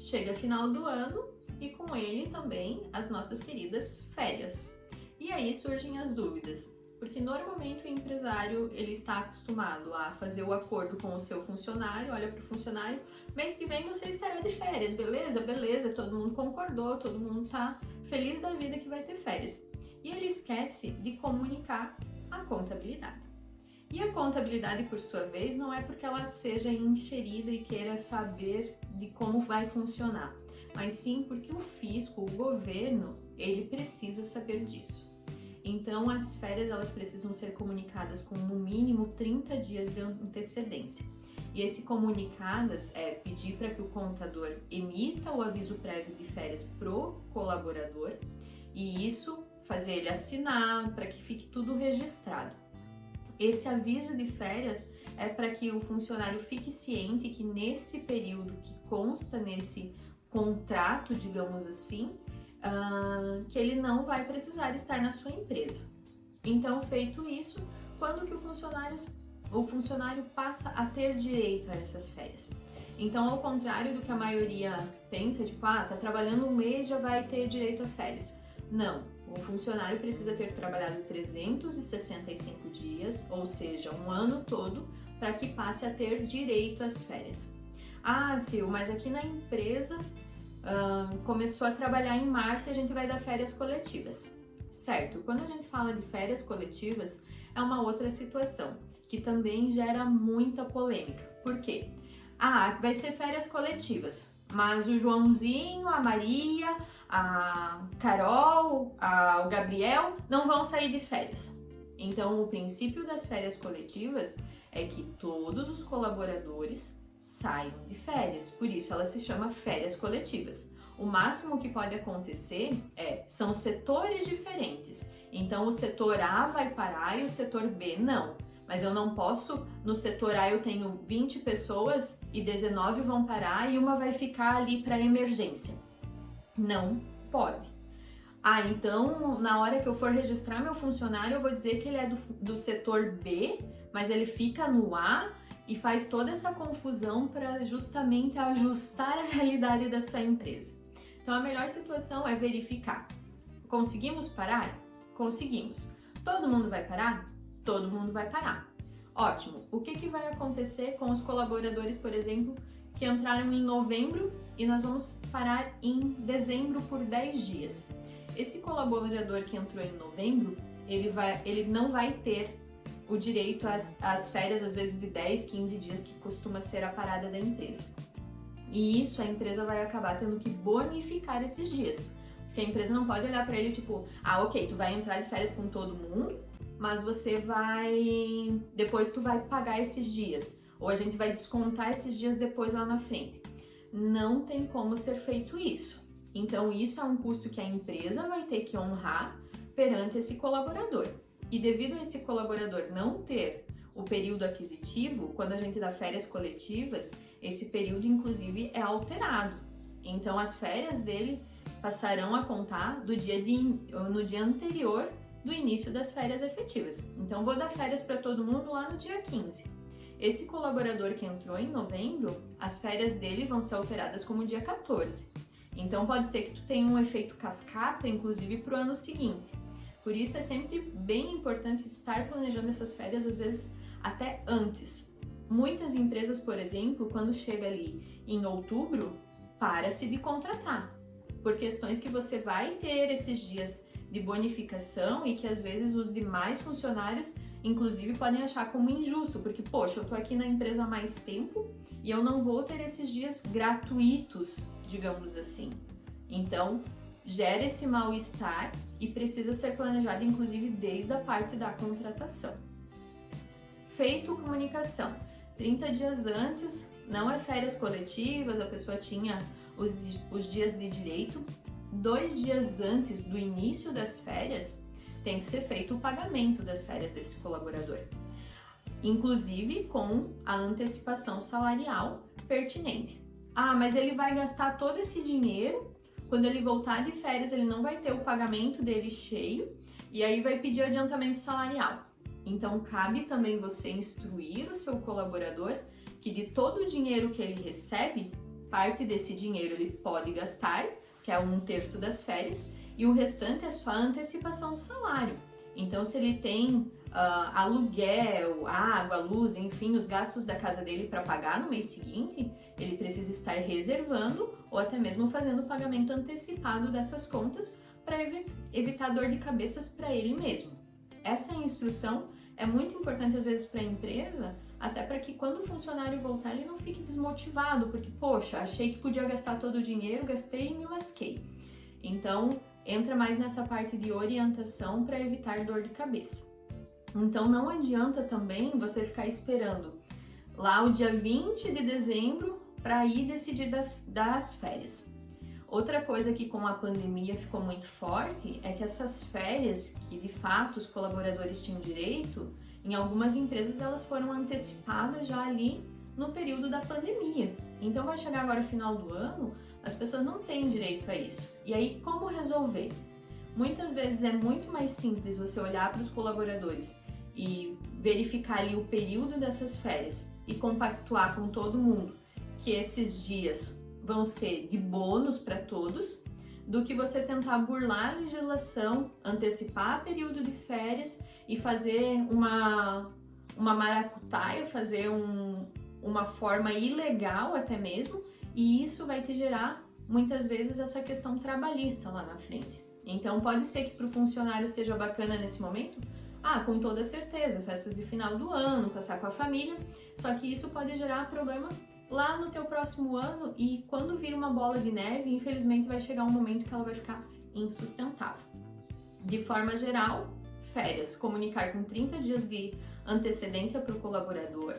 chega final do ano e com ele também as nossas queridas férias. E aí surgem as dúvidas, porque normalmente o empresário ele está acostumado a fazer o acordo com o seu funcionário, olha para o funcionário, mês que vem você estará de férias, beleza? Beleza, todo mundo concordou, todo mundo está feliz da vida que vai ter férias. E ele esquece de comunicar a contabilidade. E a contabilidade, por sua vez, não é porque ela seja enxerida e queira saber de como vai funcionar, mas sim porque o fisco, o governo, ele precisa saber disso. Então, as férias elas precisam ser comunicadas com no mínimo 30 dias de antecedência. E esse comunicadas é pedir para que o contador emita o aviso prévio de férias pro colaborador e isso fazer ele assinar para que fique tudo registrado. Esse aviso de férias é para que o funcionário fique ciente que nesse período que consta nesse contrato, digamos assim, que ele não vai precisar estar na sua empresa. Então, feito isso, quando que o funcionário passa a ter direito a essas férias? Então, ao contrário do que a maioria pensa, tipo, tá trabalhando um mês, já vai ter direito a férias. Não, o funcionário precisa ter trabalhado 365 dias, ou seja, um ano todo, para que passe a ter direito às férias. Sil, mas aqui na empresa começou a trabalhar em março e a gente vai dar férias coletivas. Certo, quando a gente fala de férias coletivas, é uma outra situação, que também gera muita polêmica. Por quê? Vai ser férias coletivas, mas o Joãozinho, a Maria, a Carol, o Gabriel não vão sair de férias. Então, o princípio das férias coletivas é que todos os colaboradores saiam de férias, por isso ela se chama férias coletivas. O máximo que pode acontecer são setores diferentes, então o setor A vai parar e o setor B não. Mas eu não posso, no setor A eu tenho 20 pessoas e 19 vão parar e uma vai ficar ali para emergência. Não pode. Então na hora que eu for registrar meu funcionário eu vou dizer que ele é do setor B, mas ele fica no A e faz toda essa confusão para justamente ajustar a realidade da sua empresa. Então a melhor situação é verificar. Conseguimos parar? Conseguimos. Todo mundo vai parar? Todo mundo vai parar. Ótimo. O que vai acontecer com os colaboradores, por exemplo, que entraram em novembro e nós vamos parar em dezembro por 10 dias? Esse colaborador que entrou em novembro, ele não vai ter o direito às férias, às vezes de 10, 15 dias, que costuma ser a parada da empresa. E isso a empresa vai acabar tendo que bonificar esses dias. Porque a empresa não pode olhar para ele tipo, ok, tu vai entrar de férias com todo mundo, mas depois tu vai pagar esses dias. Ou a gente vai descontar esses dias depois lá na frente. Não tem como ser feito isso. Então isso é um custo que a empresa vai ter que honrar perante esse colaborador. E devido a esse colaborador não ter o período aquisitivo, quando a gente dá férias coletivas, esse período inclusive é alterado. Então as férias dele passarão a contar no dia anterior do início das férias efetivas. Então vou dar férias para todo mundo lá no dia 15. Esse colaborador que entrou em novembro, as férias dele vão ser alteradas como dia 14. Então pode ser que tu tenha um efeito cascata, inclusive para o ano seguinte. Por isso é sempre bem importante estar planejando essas férias, às vezes até antes. Muitas empresas, por exemplo, quando chega ali em outubro, para-se de contratar, por questões que você vai ter esses dias de bonificação e que às vezes os demais funcionários, inclusive, podem achar como injusto, porque, poxa, eu tô aqui na empresa há mais tempo e eu não vou ter esses dias gratuitos, digamos assim. Então, gera esse mal-estar e precisa ser planejado, inclusive, desde a parte da contratação. Feito comunicação. 30 dias antes, não é férias coletivas, a pessoa tinha os dias de direito. 2 dias antes do início das férias, tem que ser feito o pagamento das férias desse colaborador, inclusive com a antecipação salarial pertinente. Mas ele vai gastar todo esse dinheiro, quando ele voltar de férias ele não vai ter o pagamento dele cheio, e aí vai pedir adiantamento salarial. Então cabe também você instruir o seu colaborador que de todo o dinheiro que ele recebe, Parte desse dinheiro ele pode gastar, que é 1/3 das férias, e o restante é só a antecipação do salário. Então, se ele tem aluguel, água, luz, enfim, os gastos da casa dele para pagar no mês seguinte, ele precisa estar reservando ou até mesmo fazendo o pagamento antecipado dessas contas para evitar dor de cabeças para ele mesmo. Essa instrução é muito importante às vezes para a empresa, até para que quando o funcionário voltar ele não fique desmotivado, porque, poxa, achei que podia gastar todo o dinheiro, gastei e me lasquei. Então, entra mais nessa parte de orientação para evitar dor de cabeça. Então, não adianta também você ficar esperando lá o dia 20 de dezembro para ir decidir das férias. Outra coisa que com a pandemia ficou muito forte é que essas férias, que de fato os colaboradores tinham direito, em algumas empresas elas foram antecipadas já ali no período da pandemia. Então vai chegar agora o final do ano, as pessoas não têm direito a isso. E aí como resolver? Muitas vezes é muito mais simples você olhar para os colaboradores e verificar ali o período dessas férias e compactuar com todo mundo que esses dias vão ser de bônus para todos, do que você tentar burlar a legislação, antecipar período de férias e fazer uma maracutaia, fazer uma forma ilegal até mesmo, e isso vai te gerar muitas vezes essa questão trabalhista lá na frente. Então pode ser que para o funcionário seja bacana nesse momento, com toda certeza, festas de final do ano, passar com a família, só que isso pode gerar problema lá no teu próximo ano, e quando vir uma bola de neve, infelizmente vai chegar um momento que ela vai ficar insustentável. De forma geral, férias, comunicar com 30 dias de antecedência para o colaborador,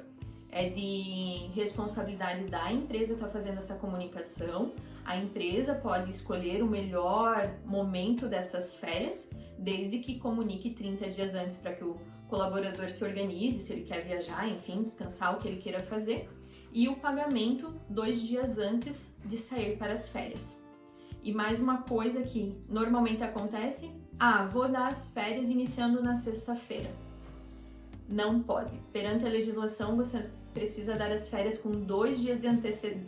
é de responsabilidade da empresa estar fazendo essa comunicação. A empresa pode escolher o melhor momento dessas férias, desde que comunique 30 dias antes para que o colaborador se organize, se ele quer viajar, enfim, descansar, o que ele queira fazer. E o pagamento 2 dias antes de sair para as férias. E mais uma coisa que normalmente acontece, vou dar as férias iniciando na sexta-feira. Não pode. Perante a legislação, você precisa dar as férias com 2 dias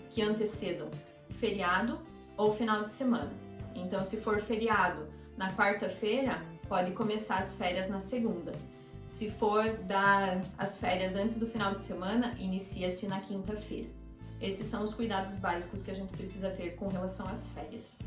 que antecedam feriado ou final de semana. Então, se for feriado na quarta-feira, pode começar as férias na segunda. Se for dar as férias antes do final de semana, inicia-se na quinta-feira. Esses são os cuidados básicos que a gente precisa ter com relação às férias.